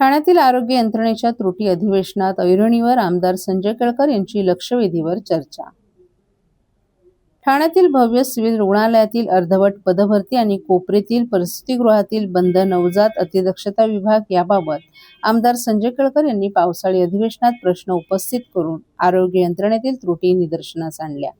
ठाण्यातील आरोग्य यंत्रणेच्या त्रुटी अधिवेशनात ऐरणीवर आमदार संजय केळकर यांची लक्षवेधीवर चर्चा। ठाण्यातील भव्य सिव्हिल रुग्णालयातील अर्धवट पदभरती आणि कोपरेतील प्रसूतिगृहातील बंद नवजात अतिदक्षता विभाग याबाबत आमदार संजय केळकर यांनी पावसाळी अधिवेशनात प्रश्न उपस्थित करून आरोग्य यंत्रणेतील त्रुटी निदर्शनास आणल्या।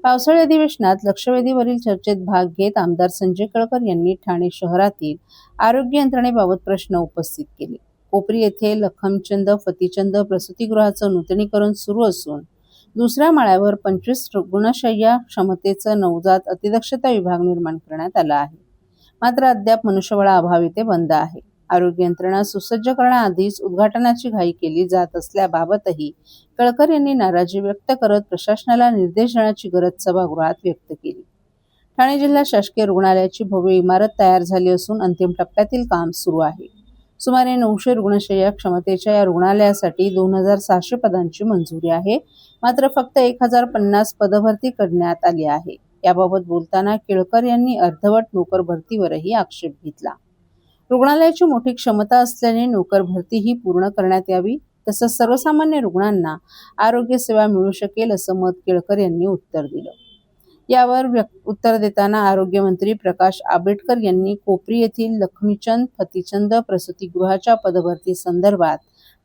पावसाळी अधिवेशनात लक्षवेधीवरील चर्चेत भाग घेत आमदार संजय केळकर यांनी ठाणे शहरातील आरोग्य यंत्रणेबाबत प्रश्न उपस्थित केले। कोपरी येथे लखमचंद फतीचंद प्रसूतिगृहाचं नूतनीकरण सुरू असून दुसऱ्या माळ्यावर 25 रुग्णशय्या क्षमतेचं नवजात अतिदक्षता विभाग निर्माण करण्यात आला आहे, मात्र अद्याप मनुष्यबळाअभावी ते बंद आहे। आरोग्य यंत्रणा सुसज्ज करण्याआधीच उद्घाटनाची घाई केली जात असल्याबाबतही केळकर यांनी नाराजी व्यक्त करत प्रशासनाला निर्देश देण्याची गरज सभागृहात व्यक्त केली। ठाणे जिल्हा शासकीय रुग्णालयाची भव्य इमारत तयार झाली असून अंतिम टप्प्यातील काम सुरू आहे। सुमारे 900 रुग्णशय्या क्षमतेच्या या रुग्णालयासाठी 2600 पदांची मंजुरी आहे, मात्र फक्त 1050 पदभरती करण्यात आली आहे। याबाबत बोलताना केळकर यांनी अर्धवट नोकर भरतीवरही आक्षेप घेतला। रुग्णालयाची मोठी क्षमता असल्याने नोकर भरतीही पूर्ण करण्यात यावी, तसंच सर्वसामान्य रुग्णांना आरोग्य सेवा मिळू शकेल असं मत केळकर यांनी उत्तर दिलं। यावर उत्तर देताना आरोग्यमंत्री प्रकाश आंबेडकर यांनी कोपरी येथील लखमीचंद फतीचंद प्रसूतिगृहाच्या पदभरती संदर्भात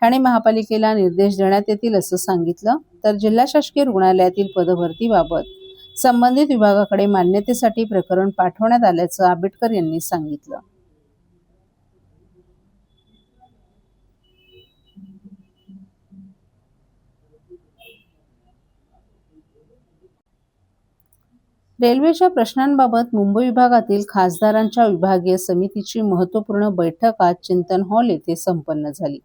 ठाणे महापालिकेला निर्देश देण्यात येतील असं सांगितलं, तर जिल्हा शासकीय रुग्णालयातील पदभरतीबाबत संबंधित विभागाकडे मान्यतेसाठी प्रकरण पाठवण्यात आल्याचं आंबेडकर यांनी सांगितलं। रेल्वेच्या प्रश्नांबाबत मुंबई विभागातील खासदारांच्या विभागीय समितीची महत्त्वपूर्ण बैठक आज चिंतन हॉल येथे संपन्न झाली।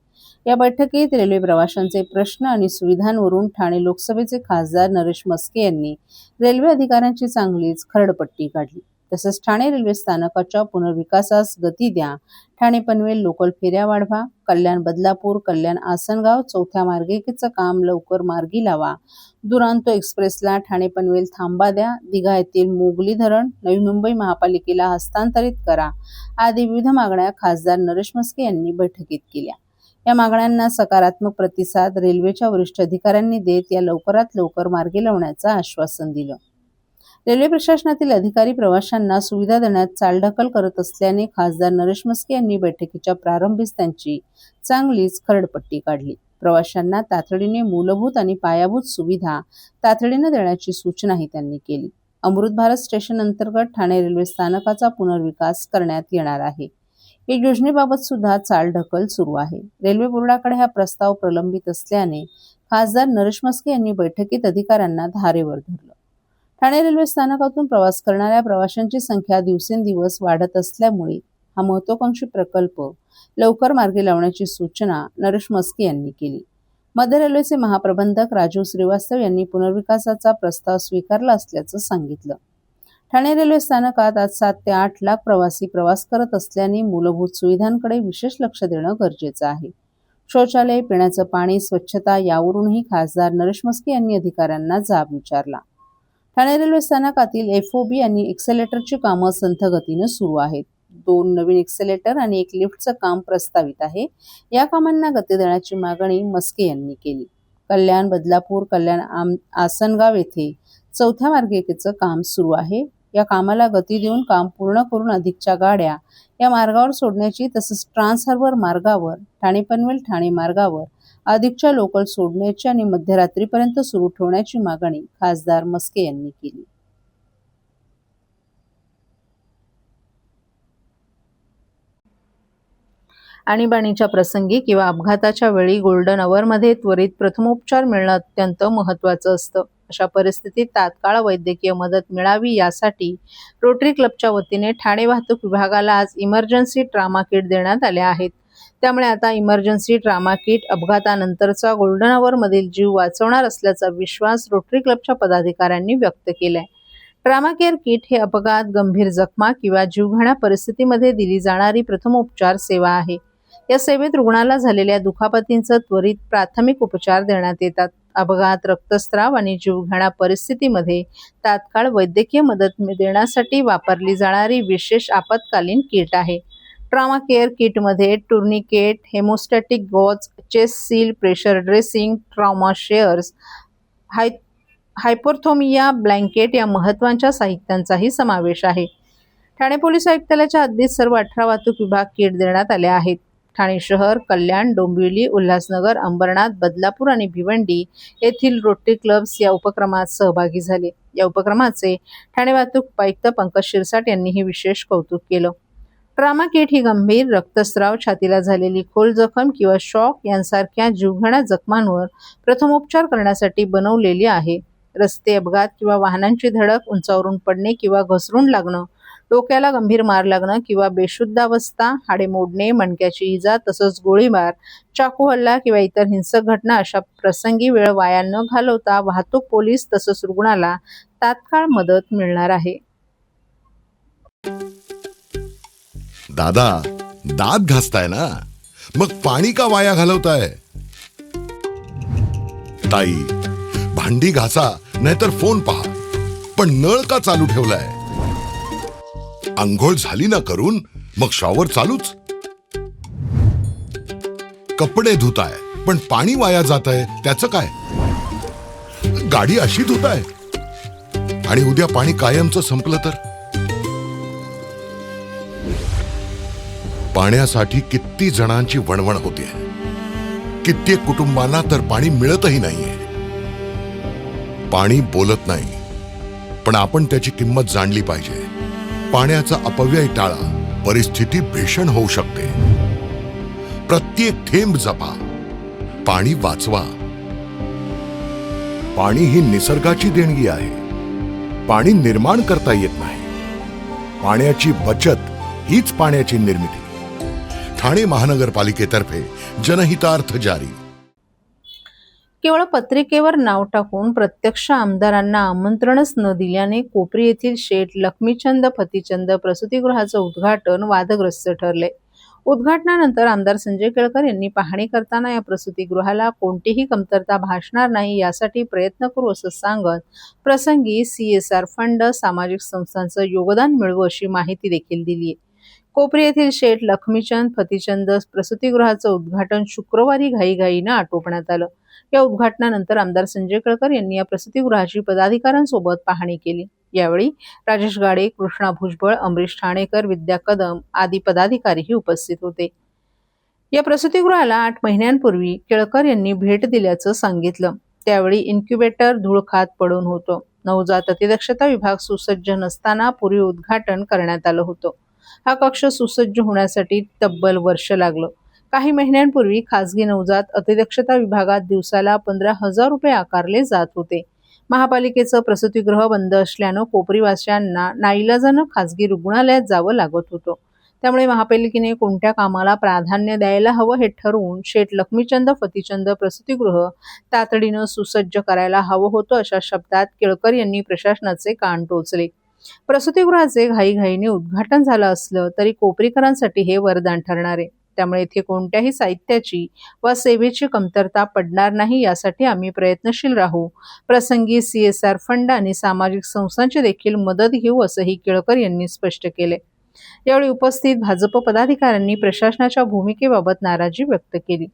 या बैठकीत रेल्वे प्रवाशांचे प्रश्न आणि सुविधांवरून ठाणे लोकसभेचे खासदार नरेश मस्के यांनी रेल्वे अधिकाऱ्यांची चांगलीच खरडपट्टी काढली। तसंच ठाणे रेल्वे स्थानकाच्या पुनर्विकासास गती द्या, ठाणे पनवेल लोकल फेऱ्या वाढवा, कल्याण बदलापूर कल्याण आसनगाव चौथ्या मार्गिकेचं काम लवकर मार्गी लावा, दुरांतो एक्सप्रेसला ठाणे पनवेल थांबा द्या, दिघा येथील मोगली धरण नवी मुंबई महापालिकेला हस्तांतरित करा आदी विविध मागण्या खासदार नरेश मस्के यांनी बैठकीत केल्या। या मागण्यांना सकारात्मक प्रतिसाद रेल्वेच्या वरिष्ठ अधिकाऱ्यांनी देत या लवकरात लवकर मार्गी लावण्याचं आश्वासन दिलं। रेल्वे प्रशासनातील अधिकारी प्रवाशांना सुविधा देण्यात चालढकल करत असल्याने खासदार नरेश मस्के यांनी बैठकीच्या प्रारंभीच त्यांची चांगलीच खरडपट्टी काढली। प्रवाशांना तातडीने मूलभूत आणि पायाभूत सुविधा तातडीने देण्याची सूचनाही त्यांनी केली। अमृत भारत स्टेशन अंतर्गत ठाणे रेल्वे स्थानकाचा पुनर्विकास करण्यात येणार आहे। या योजनेबाबत सुद्धा चालढकल सुरू आहे। रेल्वे बोर्डाकडे हा प्रस्ताव प्रलंबित असल्याने खासदार नरेश मस्के यांनी बैठकीत अधिकाऱ्यांना धारेवर धरलं। ठाणे रेल्वे स्थानकातून प्रवास करणाऱ्या प्रवाशांची संख्या दिवसेंदिवस वाढत असल्यामुळे हा महत्त्वाकांक्षी प्रकल्प लवकर मार्गी लावण्याची सूचना नरेश मस्के यांनी केली। मध्य रेल्वेचे महाप्रबंधक राजीव श्रीवास्तव यांनी पुनर्विकासाचा प्रस्ताव स्वीकारला असल्याचं सांगितलं। ठाणे रेल्वे स्थानकात आज 7 ते 8 लाख प्रवासी प्रवास करत असल्याने मूलभूत सुविधांकडे विशेष लक्ष देणं गरजेचं आहे। शौचालय, पिण्याचं पाणी, स्वच्छता यावरूनही खासदार नरेश मस्के यांनी अधिकाऱ्यांना जाब विचारला। ठाणे रेल्वे स्थानकातील FOB आणि एक्सेलेटरची कामं संथ गतीनं सुरू आहेत। 2 नवीन एक्सेलेटर आणि 1 लिफ्टचं काम प्रस्तावित आहे। या कामांना गती देण्याची मागणी मस्के यांनी केली। कल्याण बदलापूर कल्याण आसनगाव येथे चौथ्या मार्गिकेचं काम सुरू आहे। या कामाला गती देऊन काम पूर्ण करून अधिकच्या गाड्या या मार्गावर सोडण्याची, तसंच ट्रान्स हार्बर मार्गावर ठाणे पनवेल ठाणे मार्गावर अधिकच्या लोकल सोडण्याची आणि मध्यरात्रीपर्यंत सुरू ठेवण्याची मागणी खासदार मस्के यांनी केली। आणीबाणीच्या प्रसंगी किंवा अपघाताच्या वेळी गोल्डन अवरमध्ये त्वरित प्रथमोपचार मिळणं अत्यंत महत्त्वाचं असतं। अशा परिस्थितीत तात्काळ वैद्यकीय मदत मिळावी यासाठी रोटरी क्लबच्या वतीने ठाणे वाहतूक विभागाला आज इमर्जन्सी ट्रामा किट देण्यात आल्या आहेत। त्यामुळे आता इमर्जन्सी ट्रामा किट अपघातानंतरचा गोल्डन अवरमधील जीव वाचवणार असल्याचा विश्वास रोटरी क्लबच्या पदाधिकाऱ्यांनी व्यक्त केलाय। ट्रामा केअर किट हे अपघात, गंभीर जखमा किंवा जीवघेण्या परिस्थितीमध्ये दिली जाणारी प्रथमोपचार सेवा आहे। या सेवेत रुग्णाला झालेल्या दुखापतींचा त्वरित प्राथमिक उपचार देण्यात येतात। अपघात, रक्तस्राव आणि जीवघेण्या परिस्थितीमध्ये तात्काळ वैद्यकीय मदत देण्यासाठी वापरली जाणारी विशेष आपत्कालीन किट आहे। ट्रॉमा केअर किटमध्ये tourniquet, haemostatic gauze, chest seal, pressure dressing, trauma shears, hypothermia blanket या महत्त्वाच्या साहित्यांचाही समावेश आहे. ठाणे पोलीस आयुक्तालयाच्या हद्दीत सर्व 18 वाहतूक विभाग किट देण्यात आले आहेत. ठाणे शहर, कल्याण, डोंबिवली, उल्हासनगर, अंबरनाथ, बदलापूर आणि भिवंडी येथील रोटरी क्लब्स या उपक्रमात सहभागी झाले. या उपक्रमाचे ठाणे वाहतूक उपायुक्त पंकज शिरसाट यांनीही विशेष कौतुक केलं. ट्रॉमा किट ही गंभीर रक्तस्राव, छातीला झालेली खोल जखम किंवा शॉक यांसारख्या जीवघेण्या जखमांवर प्रथमोपचार करण्यासाठी बनवलेली आहे. रस्ते अपघात किंवा वाहनांची धडक, उंचावरून पडणे किंवा घसरून लागणं, डोक्याला गंभीर मार लागणं किंवा बेशुद्धावस्था, हाडे मोडणे, मणक्याची इजा तसंच गोळीबार, चाकू हल्ला किंवा इतर हिंसक घटना अशा प्रसंगी वेळ वाया न घालवता वाहतूक पोलीस तसंच रुग्णाला तात्काळ मदत मिळणार आहे. दादा, दात घासताय ना, मग पाणी का वाया घालवताय? ताई, भांडी घासा नाहीतर फोन पहा, पण नळ का चालू ठेवलाय? अंघोळ झाली ना करून, मग शॉवर चालूच. कपडे धुताय पण पाणी वाया जातंय, त्याचं काय? गाडी अशी धुताय आणि उद्या पाणी कायमचं संपलं तर? पाण्यासाठी किती जणांची वणवण होते. कित्येक कुटुंबांना तर पाणी मिळतही नाहीये. पाणी बोलत नाही, पण आपण त्याची किंमत जाणली पाहिजे. पाण्याचा अपव्यय टाळा, परिस्थिती भीषण होऊ शकते. प्रत्येक थेंब जपा, पाणी वाचवा. पाणी ही निसर्गाची देणगी आहे. पाणी निर्माण करता येत नाही. पाण्याची बचत हीच पाण्याची निर्मिती. ठाणे महानगरपालिकेतर्फे जनहितार्थ जारी. केवळ पत्रिकेवर नाव टाकून प्रत्यक्ष आमदारांना आमंत्रणच न दिल्याने कोपरी येथील शेठ लक्ष्मीचंद फतिचंद प्रसूतिगृहाचं उद्घाटन वादग्रस्त ठरले. उद्घाटनानंतर आमदार संजय केळकर यांनी पाहणी करताना या प्रसूतिगृहाला कोणतीही कमतरता भासणार नाही यासाठी प्रयत्न करू असं सांगत प्रसंगी CSR फंड, सामाजिक संस्थांचं योगदान मिळवू अशी माहिती देखील दिली. कोपरी येथील शेठ लक्ष्मीचंद फतिचंद प्रसूतिगृहाचं उद्घाटन शुक्रवारी घाईघाईनं आटोपण्यात आलं. या उद्घाटनानंतर आमदार संजय केळकर यांनी या प्रसूतिगृहाची पदाधिकाऱ्यांसोबत पाहणी केली. यावेळी राजेश गाडे, कृष्णा भुजबळ, अमरीश ठाणेकर, विद्या कदम आदी पदाधिकारीही उपस्थित होते. या प्रसूतिगृहाला 8 महिन्यांपूर्वी केळकर यांनी भेट दिल्याचं सांगितलं. त्यावेळी इन्क्युबेटर धूळ खात पडून होतं. नवजात अतिदक्षता विभाग सुसज्ज नसताना पूर्वी उद्घाटन करण्यात आलं होतं. हा कक्ष सुसज्ज होण्यासाठी तब्बल वर्ष लागलं. काही महिन्यांपूर्वी खासगी नवजात अतिदक्षता विभागात दिवसाला 15,000 रुपये आकारले जात होते. महापालिकेचं प्रसूतिगृह बंद असल्यानं कोपरीवासियांना नाईलाजानं खासगी रुग्णालयात जावं लागत होतं. त्यामुळे महापालिकेने कोणत्या कामाला प्राधान्य द्यायला हवं हे ठरवून शेठ लक्ष्मीचंद फतिचंद प्रसूतिगृह तातडीनं सुसज्ज करायला हवं होतं अशा शब्दात केळकर यांनी प्रशासनाचे कान टोचले. प्रसूतिगृहाचे घाईघाईने उद्घाटन झालं असलं तरी कोपरीकरांसाठी हे वरदान ठरणार आहे. त्यामुळे इथे कोणत्याही साहित्याची वा सेवेची कमतरता पडणार नाही यासाठी आम्ही प्रयत्नशील राहू. प्रसंगी CSR फंड आणि सामाजिक संस्थांची देखील मदत घेऊ असंही केळकर यांनी स्पष्ट केले. यावेळी उपस्थित भाजप पदाधिकाऱ्यांनी प्रशासनाच्या भूमिकेबाबत नाराजी व्यक्त केली.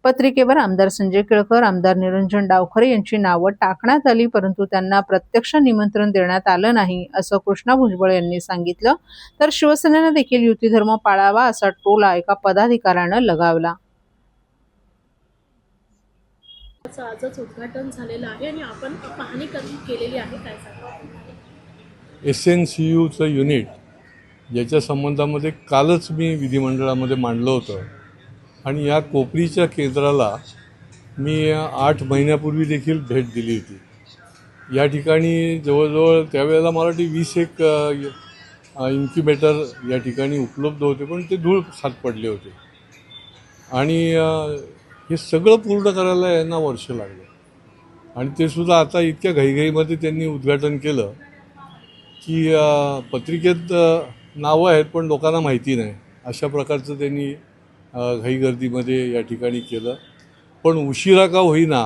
पत्रिकेवर आमदार संजय केळकर, आमदार निरंजन डावखरे यांची नावं टाकण्यात आली, परंतु त्यांना प्रत्यक्ष निमंत्रण देण्यात आलं नाही असं कृष्णा भुजबळ यांनी सांगितलं. तर शिवसेनेनं देखील युती धर्म पाळावा असा टोला एका पदाधिकाऱ्यानं लगावला. आजच उद्घाटन झालेलं आहे आणि आपण पाहणी केलेली आहे. काय सांगा? SNCUचं युनिट याच्या संबंधामध्ये कालच मी विधिमंडळामध्ये मांडलं होतं आणि या कोपरीच्या केंद्राला मी 8 महिन्यापूर्वी देखील भेट दिली होती. या ठिकाणी जवळजवळ त्यावेळेला मला वाटते 21 इन्क्युबेटर या ठिकाणी उपलब्ध होते, पण ते धूळ खात पडले होते आणि हे सगळं पूर्ण करायला यांना वर्ष लागलं आणि ते सुद्धा आता इतक्या घाईघाईमध्ये त्यांनी उद्घाटन केलं की पत्रिकेत नावं आहेत पण लोकांना माहिती नाही, अशा प्रकारचं त्यांनी घाईगर्दीमध्ये या ठिकाणी केलं. पण उशिरा का होईना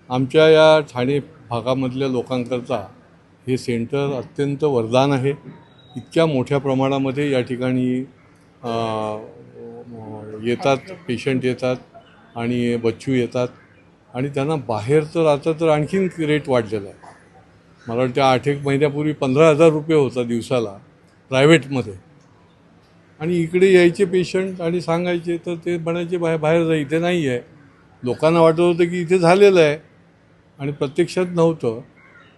आमच्या या ठाणे भागामधल्या लोकांकरता हे सेंटर अत्यंत वरदान आहे. इतक्या मोठ्या प्रमाणामध्ये या ठिकाणी येतात, पेशंट येतात आणि बच्चू येतात आणि त्यांना बाहेर तर आता तर आणखीन रेट वाढलेला आहे. मला वाटतं 8-1 महिन्यापूर्वी 15,000 रुपये होता दिवसाला प्रायव्हेटमध्ये, आणि इकडे यायचे पेशंट आणि सांगायचे तर ते म्हणायचे बाहेर जा, इथे नाही आहे. लोकांना वाटत होतं की इथे झालेलं आहे आणि प्रत्यक्षात नव्हतं.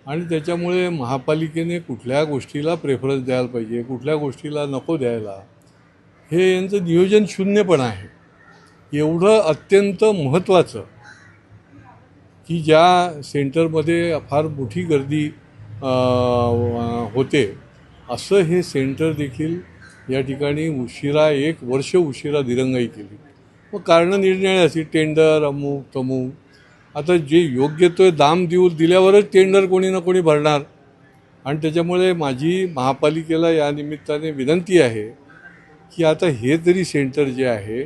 आणि त्याच्यामुळे महापालिकेने कुठल्या गोष्टीला प्रेफरन्स द्यायला पाहिजे, कुठल्या गोष्टीला नको द्यायला, हे यांचं नियोजन शून्यपणा आहे. एवढं अत्यंत महत्त्वाचं की ज्या सेंटरमध्ये फार मोठी गर्दी होते, असं हे सेंटर देखील या ठिकाणी उशिरा 1 वर्ष उशिरा दिरंगाई केली. मग कारणं निर्णय अशी टेंडर अमुक तमुक. आता जे योग्य तो दाम दिल्यावरच टेंडर कोणी ना कोणी भरणार. आणि त्याच्यामुळे माझी महापालिकेला या निमित्ताने विनंती आहे की आता हे तरी सेंटर जे आहे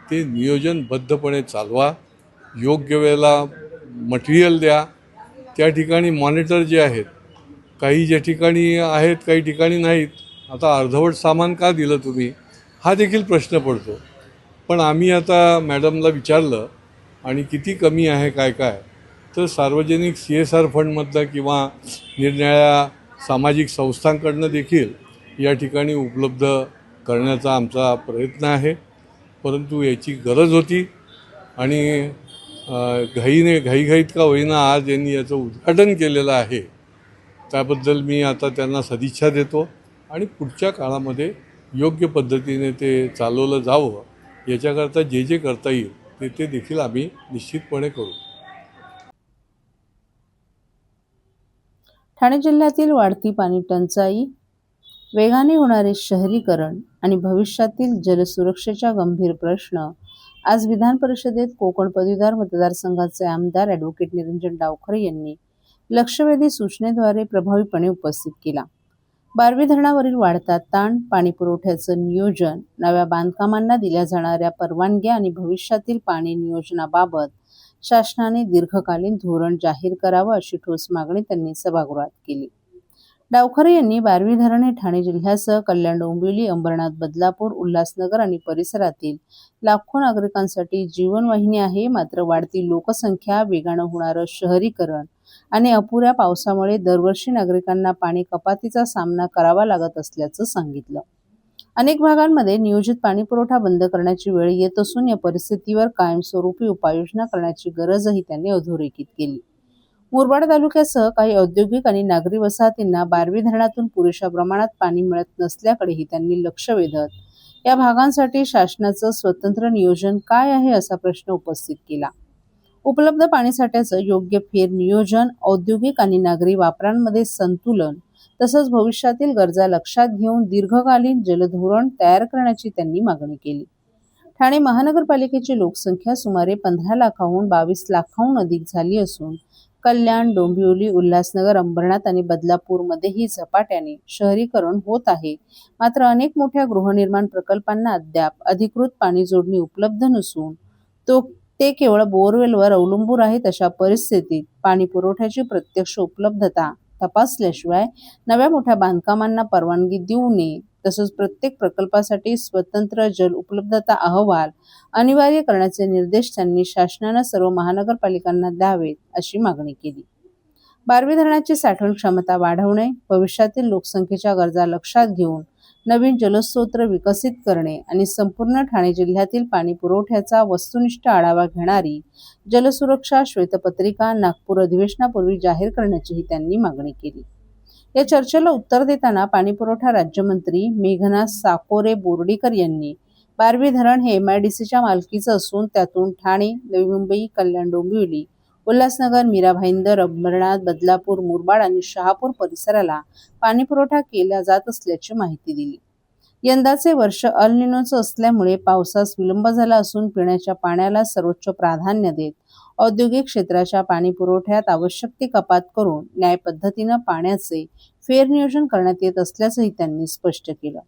ते नियोजनबद्धपणे चालवा, योग्य वेळेला मटेरियल द्या. त्या ठिकाणी मॉनिटर जे आहेत, काही ज्या ठिकाणी आहेत काही ठिकाणी नाहीत. आता अर्धवट सामान का दिलं तुम्ही, हा देखील प्रश्न पडतो. पण आम्ही आता मॅडमला विचारलं आणि किती कमी आहे काय काय, तर सार्वजनिक CSR फंडमधलं किंवा निरनिराळ्या सामाजिक संस्थांकडनं देखील या ठिकाणी उपलब्ध करण्याचा आमचा प्रयत्न आहे. परंतु याची गरज होती आणि घाईघाईत का होईना आज यांनी याचं उद्घाटन केलेलं आहे. त्याबद्दल मी आता त्यांना सदिच्छा देतो आणि पुढच्या काळामध्ये योग्य पद्धतीने ते चालवलं जावं, याच्याकरता जे जे करता येईल ते देखील आम्ही निश्चितपणे करू. ठाणे जिल्ह्यातील वाढती पाणी टंचाई, वेगाने होणारे शहरीकरण आणि भविष्यातील जलसुरक्षेचा गंभीर प्रश्न आज विधान परिषदेत कोकण पदवीधर मतदारसंघाचे आमदार ॲडव्होकेट निरंजन डावखरे यांनी लक्षवेधी सूचनेद्वारे प्रभावीपणे उपस्थित केला. बारवी धरणावरील वाढता ताण, पाणी पुरवठ्याचं नियोजन, नव्या बांधकामांना दिल्या जाणाऱ्या परवानग्या आणि भविष्यातील पाणी नियोजनाबाबत शासनाने दीर्घकालीन धोरण जाहीर करावं अशी ठोस मागणी त्यांनी सभागृहात केली. डावखरे यांनी बारवी धरण हे ठाणे जिल्ह्यासह कल्याण, डोंबिवली, अंबरनाथ, बदलापूर, उल्हासनगर आणि परिसरातील लाखो नागरिकांसाठी जीवनवाहिनी आहे. मात्र वाढती लोकसंख्या, वेगानं होणारं शहरीकरण आणि अपुऱ्या पावसामुळे दरवर्षी नागरिकांना पाणी कपातीचा सामना करावा लागत असल्याचं सांगितलं. अनेक भागांमध्ये नियोजित पाणी पुरवठा बंद करण्याची वेळ येत असून या परिस्थितीवर कायमस्वरूपी उपाययोजना करण्याची गरजही त्यांनी अधोरेखित केली. मुरबाड तालुक्यासह काही औद्योगिक आणि नागरी वसाहतींना बारवी धरणातून पुरेशा प्रमाणात पाणी मिळत नसल्याकडेही त्यांनी लक्ष वेधत या भागांसाठी शासनाचं स्वतंत्र नियोजन काय आहे असा प्रश्न उपस्थित केला. उपलब्ध पाणीसाठ्याचं योग्य फेर नियोजन, औद्योगिक आणि नागरी वापरांमध्ये संतुलन तसंच भविष्यातील गरजा लक्षात घेऊन दीर्घकालीन जलधोरण तयार करण्याची त्यांनी मागणी केली. ठाणे महानगरपालिकेची लोकसंख्या सुमारे 15 लाखाहून 22 लाखाहून अधिक झाली असून कल्याण, डोंबिवली, उल्हासनगर, अंबरनाथ आणि बदलापूरमध्येही झपाट्याने शहरीकरण होत आहे. मात्र अनेक मोठ्या गृहनिर्माण प्रकल्पांना अद्याप अधिकृत पाणी जोडणी उपलब्ध नसून ते केवळ बोअरवेलवर अवलंबून आहेत. अशा परिस्थितीत पाणी पुरवठ्याची प्रत्यक्ष उपलब्धता तपासल्याशिवाय नव्या मोठ्या बांधकामांना परवानगी देऊ नये. तसंच प्रत्येक प्रकल्पासाठी स्वतंत्र जल उपलब्धता अहवाल अनिवार्य करण्याचे निर्देश त्यांनी शासनानं सर्व महानगरपालिकांना द्यावेत अशी मागणी केली. बारवी धरणाची साठवण क्षमता वाढवणे, भविष्यातील लोकसंख्येच्या गरजा लक्षात घेऊन नवीन जलस्रोत विकसित करणे आणि संपूर्ण ठाणे जिल्ह्यातील पाणी पुरवठ्याचा वस्तुनिष्ठ आढावा घेणारी जलसुरक्षा श्वेतपत्रिका नागपूर अधिवेशनापूर्वी जाहीर करण्याचीही त्यांनी मागणी केली. या चर्चेला उत्तर देताना पाणीपुरवठा राज्यमंत्री मेघना साकोरे बोर्डीकर यांनी बारवी धरण हे MIDCच्या मालकीचं असून त्यातून ठाणे, नवी मुंबई, कल्याण, डोंबिवली, उल्हासनगर, मीरा भाईंदर, अंबरनाथ, बदलापूर, मुरबाड आणि शहापूर परिसराला पाणीपुरवठा केला जात असल्याची माहिती दिली. यंदाचे वर्ष अल निनोचं असल्यामुळे पावसास विलंब झाला असून पिण्याच्या पाण्याला सर्वोच्च प्राधान्य देत औद्योगिक क्षेत्राच्या पाणी पुरवठ्यात आवश्यक ती कपात करून न्याय पद्धतीनं पाण्याचे फेरनियोजन करण्यात येत असल्याचंही त्यांनी स्पष्ट केलं.